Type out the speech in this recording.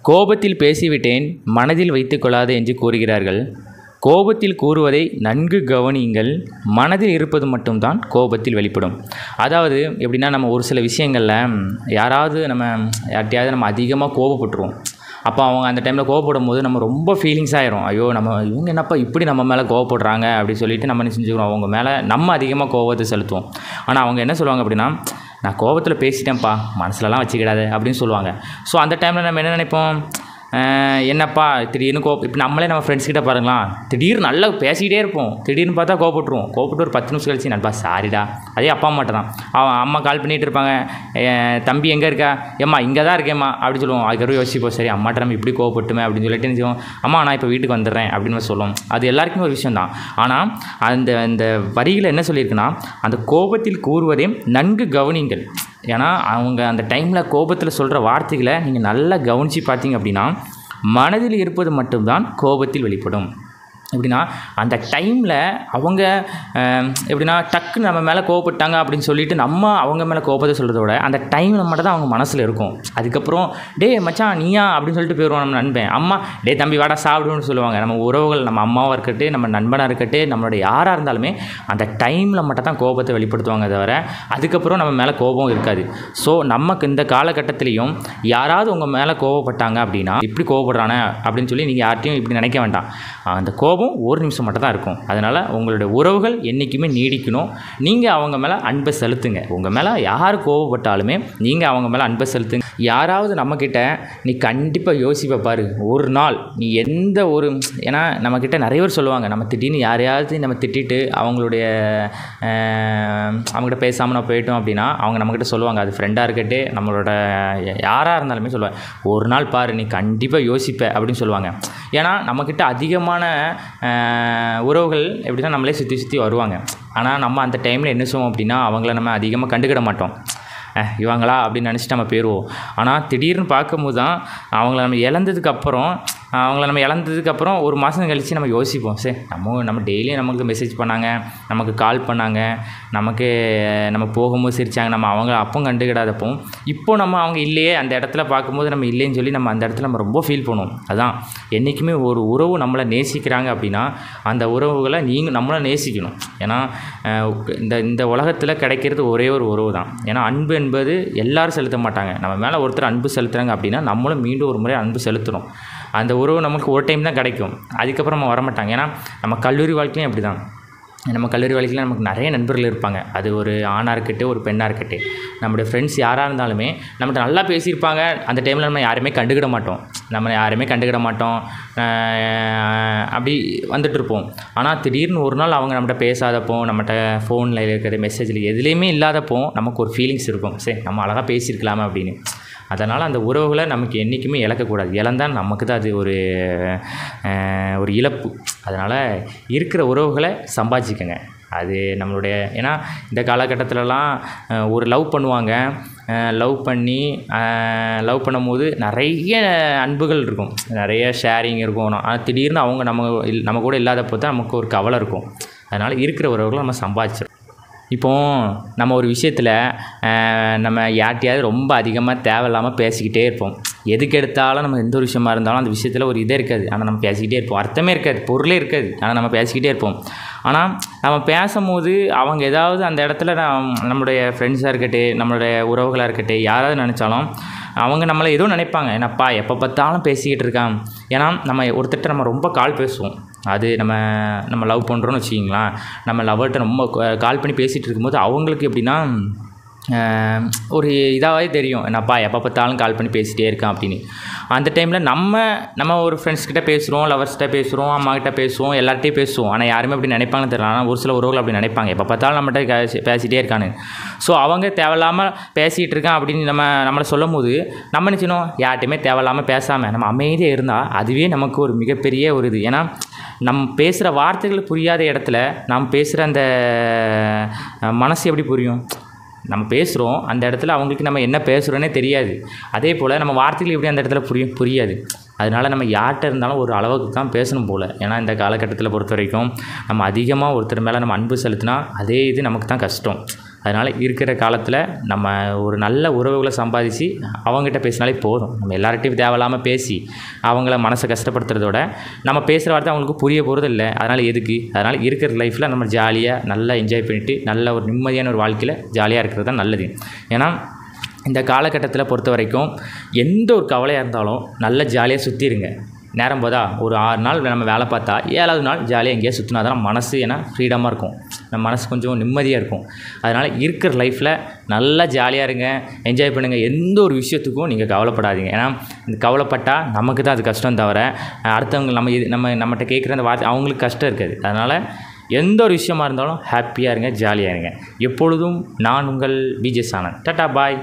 கோபத்தில் பேசிவிட்டேன், மனதில் வைத்துக்கொள்ளாது என்று கூறுகிறார்கள். கோபத்தில் கூறுவதை நன்கு கவனியுங்கள், மனதில் இருப்பது மட்டும்தான் கோபத்தில் வெளிப்படும். அதாவது எப்படின்னா, நம்ம ஒரு சில விஷயங்களில் யார்கிட்டையாவது நம்ம அதிகமாக கோபப்பட்டுருவோம். அப்போ அவங்க அந்த டைமில் கோவப்படும் போது நம்ம ரொம்ப ஃபீலிங்ஸ் ஆயிரும். ஐயோ, இவங்க என்னப்பா இப்படி நம்ம மேலே கோவப்படுறாங்க அப்படின்னு சொல்லிட்டு நம்ம என்ன செஞ்சுக்கிறோம், அவங்க மேலே நம்ம அதிகமாக கோபத்தை செலுத்துவோம். ஆனால் அவங்க என்ன சொல்லுவாங்க அப்படின்னா, நான் கோபத்தில் பேசிட்டேன்ப்பா, மனசுலலாம் வச்சுக்கிடாது அப்படின்னு சொல்லுவாங்க. ஸோ அந்த டைமில் நம்ம என்ன நினைப்போம், என்னப்பா திடீர்னு இப்போ நம்மளே நம்ம ஃப்ரெண்ட்ஸ்கிட்ட பாருங்களேன், திடீர்னு நல்லா பேசிக்கிட்டே இருப்போம், திடீர்னு பார்த்தா கோபப்பட்டு ஒரு 10 நிமிஷம் கழிச்சு நண்பா சாரிடா. அதே அப்பா அம்மாட்ட தான், அம்மா கால் பண்ணிகிட்டு இருப்பாங்க, தம்பி எங்கே இருக்கா, ஏம்மா இங்கே தான் இருக்கேம்மா அப்படி சொல்லுவோம். அதுக்கப்புறம் யோசிப்போம், சரி அம்மாட்ட நம்ம இப்படி கோவப்பட்டுமே அப்படின்னு சொல்லிட்டு நினைச்சோம், அம்மா நான் இப்போ வீட்டுக்கு வந்துடுறேன் அப்படின்னு சொல்லுவோம். அது எல்லாருக்குமே ஒரு விஷயம் தான். ஆனால் அந்த வரியில் என்ன சொல்லியிருக்குன்னா, அந்த கோபத்தில் கூறுவதே நன்கு கவனிங்கள். ஏன்னா அவங்க அந்த டைமில் கோபத்தில் சொல்கிற வார்த்தைகளை நீங்கள் நல்லா கவனித்து பார்த்தீங்க அப்படின்னா, மனதில் இருப்பது மட்டும்தான் கோபத்தில் வெளிப்படும். எப்படின்னா, அந்த டைமில் அவங்க எப்படின்னா டக்குன்னு நம்ம மேலே கோவப்பட்டாங்க அப்படின்னு சொல்லிட்டு நம்ம அவங்க மேலே கோபத்தை சொல்கிறத விட அந்த டைமில் மட்டும் தான் அவங்க மனசில் இருக்கும். அதுக்கப்புறம் டே மச்சான் நீயா அப்படின்னு சொல்லிட்டு போயிடுவோம் நம்ம நண்பன். அம்மா டே தம்பி வாடா சாப்பிடுன்னு சொல்லுவாங்க. நம்ம உறவுகள், நம்ம அம்மாவாக இருக்கட்டும், நம்ம நண்பனாக இருக்கட்டும், நம்மளோட யாராக இருந்தாலுமே அந்த டைமில் மட்டும் தான் கோபத்தை வெளிப்படுத்துவாங்க தவிர அதுக்கப்புறம் நம்ம மேலே கோபம் இருக்காது. ஸோ நமக்கு இந்த காலகட்டத்திலையும் யாராவது உங்கள் மேலே கோவப்பட்டாங்க அப்படின்னா, இப்படி கோவப்படுறானே அப்படின்னு சொல்லி நீங்கள் யார்ட்டையும் இப்படி நினைக்க வேண்டாம். அந்த கோபம் ஒரு நிமிஷம் மட்டும் தான் இருக்கும். அதனால் உங்களுடைய உறவுகள் என்றைக்குமே நீடிக்கணும். நீங்கள் அவங்க மேலே அன்பை செலுத்துங்க. உங்கள் மேலே யார் கோவப்பட்டாலுமே நீங்கள் அவங்க மேலே அன்பை செலுத்துங்க. யாராவது நம்மக்கிட்ட நீ கண்டிப்பாக யோசிப்ப பாரு, ஒரு நாள் நீ எந்த ஒரு ஏன்னா நம்மக்கிட்ட நிறைய பேர் சொல்லுவாங்க, நம்ம திடீர்னு யாரையாவது நம்ம திட்டிட்டு அவங்ககிட்ட பேசாமல் நம்ம போயிட்டோம் அப்படின்னா அவங்க நம்மக்கிட்ட சொல்லுவாங்க, அது ஃப்ரெண்டாக இருக்கட்டே நம்மளோட யாராக இருந்தாலுமே சொல்லுவாங்க, ஒரு நாள் பாரு நீ கண்டிப்பாக யோசிப்ப அப்படின்னு சொல்லுவாங்க. ஏன்னா நம்மக்கிட்ட அதிகமான உறவுகள் எப்படின்னா நம்மளே சுற்றி வருவாங்க. ஆனால் நம்ம அந்த டைமில் என்ன செய்வோம் அப்படின்னா, அவங்கள நம்ம அதிகமாக கண்டுக்கிட மாட்டோம். இவங்களா அப்படின்னு நினச்சிட்டு நம்ம போயிடுவோம். ஆனால் திடீர்னு பார்க்கும்போது தான் அவங்கள நம்ம இழந்ததுக்கப்புறம் ஒரு மாதம் கழித்து நம்ம யோசிப்போம், சரி நம்ம டெய்லியும் நமக்கு மெசேஜ் பண்ணாங்க, நமக்கு கால் பண்ணாங்க, நம்ம போகும்போது சிரித்தாங்க, நம்ம அவங்க அப்போ கண்டுக்கிடாதப்போ இப்போ நம்ம அவங்க இல்லையே அந்த இடத்துல பார்க்கும்போது நம்ம இல்லைன்னு சொல்லி நம்ம அந்த இடத்துல நம்ம ரொம்ப ஃபீல் பண்ணுவோம். அதுதான் என்றைக்குமே ஒரு உறவு நம்மளை நேசிக்கிறாங்க அப்படின்னா அந்த உறவுகளை நம்மளை நேசிக்கணும். ஏன்னா இந்த உலகத்தில் கிடைக்கிறது ஒரே ஒரு உறவு தான். ஏன்னா அன்பு என்பது எல்லாரும் செலுத்த மாட்டாங்க. நம்ம மேலே ஒருத்தர் அன்பு செலுத்துகிறாங்க அப்படின்னா நம்மளும் மீண்டும் ஒரு முறை அன்பு செலுத்தணும். அந்த உறவு நமக்கு ஒரு டைம் தான் கிடைக்கும், அதுக்கப்புறம் நம்ம வரமாட்டாங்க. ஏன்னா நம்ம கல்லூரி வாழ்க்கையும் அப்படி தான். நம்ம கல்லூரி வாழ்க்கையில் நமக்கு நிறைய நண்பர்கள் இருப்பாங்க. அது ஒரு ஆணாக இருக்கட்டும், ஒரு பெண்ணாக இருக்கட்டும், நம்முடைய ஃப்ரெண்ட்ஸ் யாராக இருந்தாலுமே நம்மகிட்ட நல்லா பேசியிருப்பாங்க. அந்த டைமில் நம்ம யாருமே கண்டுக்கிட மாட்டோம், அப்படி வந்துட்டு இருப்போம். ஆனால் திடீர்னு ஒரு நாள் அவங்க நம்மகிட்ட பேசாதப்போ, நம்மகிட்ட ஃபோனில் இருக்கிற மெசேஜில் எதுலேயுமே இல்லாதப்போ நமக்கு ஒரு ஃபீலிங்ஸ் இருக்கும், சரி நம்ம அழகாக பேசியிருக்கலாமா அப்படின்னு. அதனால் அந்த உறவுகளை நமக்கு என்றைக்குமே இழக்கக்கூடாது. இழந்தால் நமக்கு தான் அது ஒரு இழப்பு. அதனால் இருக்கிற உறவுகளை சம்பாதிச்சுக்கங்க. அது நம்மளுடைய ஏன்னா இந்த காலகட்டத்திலலாம் ஒரு லவ் பண்ணும்போது நிறைய அன்புகள் இருக்கும், நிறைய ஷேரிங் இருக்கும். ஆனால் திடீர்னு அவங்க நம்ம கூட இல்லாதப்போ தான் நமக்கு ஒரு கவலை இருக்கும். அதனால் இருக்கிற உறவுகளை நம்ம சம்பாதிச்சிடும். இப்போது நம்ம ஒரு விஷயத்தில் நம்ம யார்கிட்டையாவது ரொம்ப அதிகமாக தேவையில்லாமல் பேசிக்கிட்டே இருப்போம். எதுக்கு எடுத்தாலும் நம்ம எந்த ஒரு விஷயமா இருந்தாலும் அந்த விஷயத்தில் ஒரு இதே இருக்காது, ஆனால் நம்ம பேசிக்கிட்டே இருப்போம். அர்த்தமே இருக்காது, பொருளே இருக்காது, ஆனால் நம்ம பேசிக்கிட்டே இருப்போம். ஆனால் நம்ம பேசும்போது அவங்க ஏதாவது அந்த இடத்துல நம்மளுடைய ஃப்ரெண்ட்ஸாக இருக்கட்டும், நம்மளுடைய உறவுகளாக இருக்கட்டும், யாராவது நினச்சாலும் அவங்க நம்மளை ஏதோ நினைப்பாங்க, என்னப்பா எப்போ பார்த்தாலும் பேசிக்கிட்டு இருக்கான். ஏன்னா நம்ம ஒருத்தட்ட நம்ம ரொம்ப கால் பேசுவோம். அது நம்ம லவ் பண்ணுறோன்னு வச்சுக்கிங்களேன், நம்ம லவ்வர்கிட்ட ரொம்ப கால் பண்ணி பேசிகிட்டு இருக்கும்போது அவங்களுக்கு எப்படின்னா ஒரு இதாகவே தெரியும், என்னப்பா எப்போ பார்த்தாலும் கால் பண்ணி பேசிகிட்டே இருக்கான் அப்படின்னு. அந்த டைமில் நம்ம ஒரு ஃப்ரெண்ட்ஸ்கிட்ட பேசுகிறோம், லவர்ஸ்கிட்ட பேசுகிறோம், அம்மாக்கிட்ட பேசுவோம், எல்லார்ட்டையும் பேசுவோம். ஆனால் யாருமே அப்படி நினைப்பாங்கன்னு தெரியல. ஆனால் ஒரு சில உறவுகள் அப்படி நினைப்பாங்க, எப்போ பார்த்தாலும் நம்மகிட்ட பேசிகிட்டே இருக்கான்னு. ஸோ அவங்க தேவையில்லாமல் பேசிகிட்டு இருக்கான் அப்படின்னு நம்மளை சொல்லும் போது நம்ம நினச்சணும், யார்ட்டையுமே தேவையில்லாமல் பேசாமல் நம்ம அமைதியாக இருந்தால் அதுவே நமக்கு ஒரு மிகப்பெரிய ஒரு இது. ஏன்னா நம்ம பேசுகிற வார்த்தைகள் புரியாத இடத்துல நாம் பேசுகிற அந்த மனசு எப்படி புரியும்? நம்ம பேசுகிறோம், அந்த இடத்துல அவங்களுக்கு நம்ம என்ன பேசுகிறோன்னே தெரியாது. அதே போல் நம்ம வார்த்தைகள் எப்படி அந்த இடத்துல புரியாது. அதனால் நம்ம யார்கிட்ட இருந்தாலும் ஒரு அளவுக்கு தான் பேசணும் போல். ஏன்னா இந்த காலகட்டத்தில் பொறுத்த வரைக்கும் நம்ம அதிகமாக ஒருத்தர் மேலே நம்ம அன்பு செலுத்தினா அதே இது நமக்கு தான் கஷ்டம். அதனால் இருக்கிற காலத்தில் நம்ம ஒரு நல்ல உறவுகளை சம்பாதிச்சு அவங்ககிட்ட பேசினாலே போதும். நம்ம எல்லார்கிட்டையும் தேவையில்லாமல் பேசி அவங்கள மனசை கஷ்டப்படுத்துறதோட நம்ம பேசுகிற வார்த்தை அவங்களுக்கு புரிய போகிறது இல்லை. அதனால் எதுக்கு? அதனால் இருக்கிற லைஃப்பில் நம்ம ஜாலியாக நல்லா என்ஜாய் பண்ணிவிட்டு நல்ல ஒரு நிம்மதியான ஒரு வாழ்க்கையில் ஜாலியாக இருக்கிறது தான் நல்லது. ஏன்னா இந்த காலகட்டத்தில் பொறுத்த வரைக்கும் எந்த ஒரு கவலையாக இருந்தாலும் நல்லா ஜாலியாக சுற்றிடுங்க. நேரம் போதா ஒரு 6 நாள் நம்ம வேலை பார்த்தா 7வது நாள் ஜாலியாக எங்கேயா சுற்றினா தான் நம்ம மனசு ஏன்னா ஃப்ரீடமாக இருக்கும், நம்ம மனசு கொஞ்சம் நிம்மதியாக இருக்கும். அதனால் இருக்கிற லைஃப்பில் நல்லா ஜாலியாக இருங்க, என்ஜாய் பண்ணுங்கள். எந்த ஒரு விஷயத்துக்கும் நீங்கள் கவலைப்படாதீங்க. ஏன்னா இந்த கவலைப்பட்டால் நமக்கு தான் அது கஷ்டம் தவிர அடுத்தவங்க நம்மகிட்ட கேட்குற அந்த வார்த்தை அவங்களுக்கு கஷ்டம் இருக்காது. அதனால் எந்த ஒரு விஷயமா இருந்தாலும் ஹாப்பியாக இருங்க, ஜாலியாக இருங்க. எப்பொழுதும் நான் உங்கள் விஜய் சானந்த். டாடா பாய்.